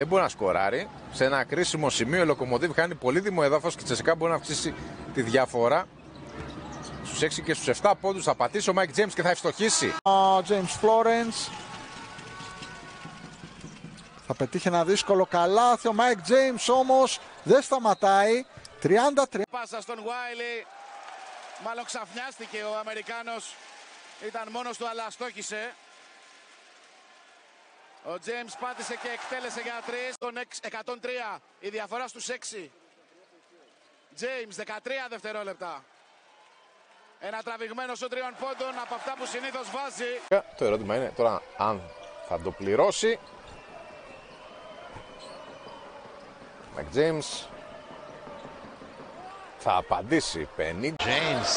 Δεν μπορεί να σκοράρει. Σε ένα κρίσιμο σημείο η Λοκομοτίβ χάνει πολύτιμο έδαφος και η Τσεσεκά μπορεί να αυξήσει τη διαφορά στους 6 και στους 7 πόντους. Θα πατήσει ο Μάικ Τζέιμς και θα ευστοχίσει. Ο James Florence θα πετύχει ένα δύσκολο καλάθι. Ο Μάικ Τζέιμς όμως δεν σταματάει. 33. Πάσα στον Wiley. Μάλλον ξαφνιάστηκε ο Αμερικάνος. Ήταν μόνος του αλλά στόχισε. Ο James πάτησε και εκτέλεσε για 3. Τον 103. Η διαφορά στους 6. James 13 δευτερόλεπτα. Ένα τραβηγμένο σου 3 πόντων από αυτά που συνήθως βάζει. Το ερώτημα είναι τώρα αν θα το πληρώσει. Μάικ Τζέιμς θα απαντήσει 50. James.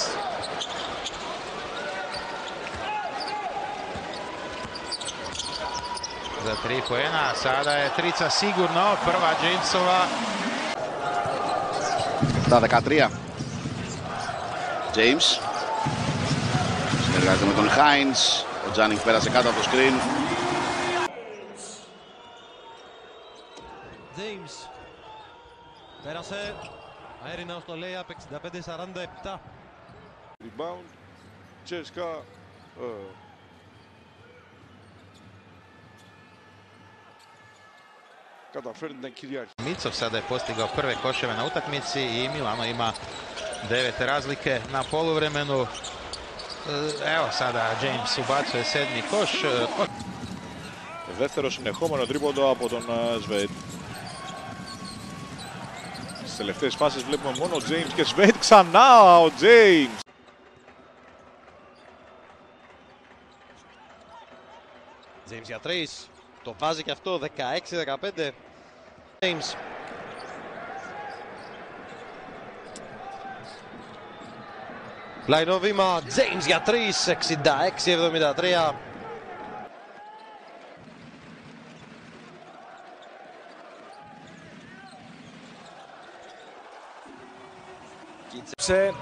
Za 3 poena, sada je trica sigurno, prva Jamesova. 7-13. James. Συνεργάζεται με τον Hines. Ο Τζάνινγκ πέρασε κάτω από το screen. James. Πέρασε. Αέρινα στο layup 65-47. Rebound. Τσέσκα. Καταφέρνει να κυριάρχει. Micov sada je postigao prve koševe na utakmici i Milano ima 9 razlike na poluvremenu. Evo sada James ubacuje 7. koš. Δεύτερο συνεχόμενο τρίποντο από τον Σβέιτ. Στις τελευταίες φάσεις βλέπουμε μόνο ο James και Σβέιτ ξανά ο James. James για 3. Το βάζει και αυτό 16-15. James. Πλαϊνό βήμα. James για 3. 66-73. Κοίτσε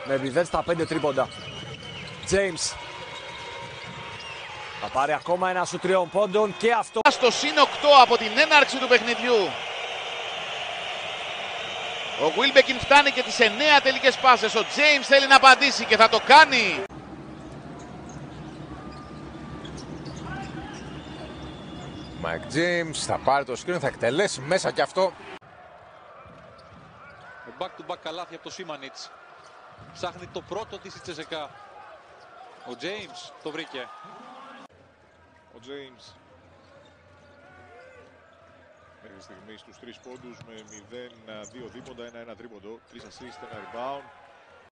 με 0 στα 5 τρίποντα. James θα πάρει ακόμα ένα σου 3 πόντων και αυτό. Στο συν 8 από την έναρξη του παιχνιδιού. Ο Wilbekin φτάνει και τις 9 τελικές πάσες. Ο James θέλει να απαντήσει και θα το κάνει. Μάικ Τζέιμς θα πάρει το screen, θα εκτελέσει μέσα και αυτό. Με back to back καλάθι από το Σίμανιτς. Ψάχνει το πρώτο της η Τσεσεκά. Ο James το βρήκε. Ο James μέχρι στιγμή στους 3 πόντους με 0-2 δίποντα, 1-1 τρίποντο, 3 assist, 1 rebound.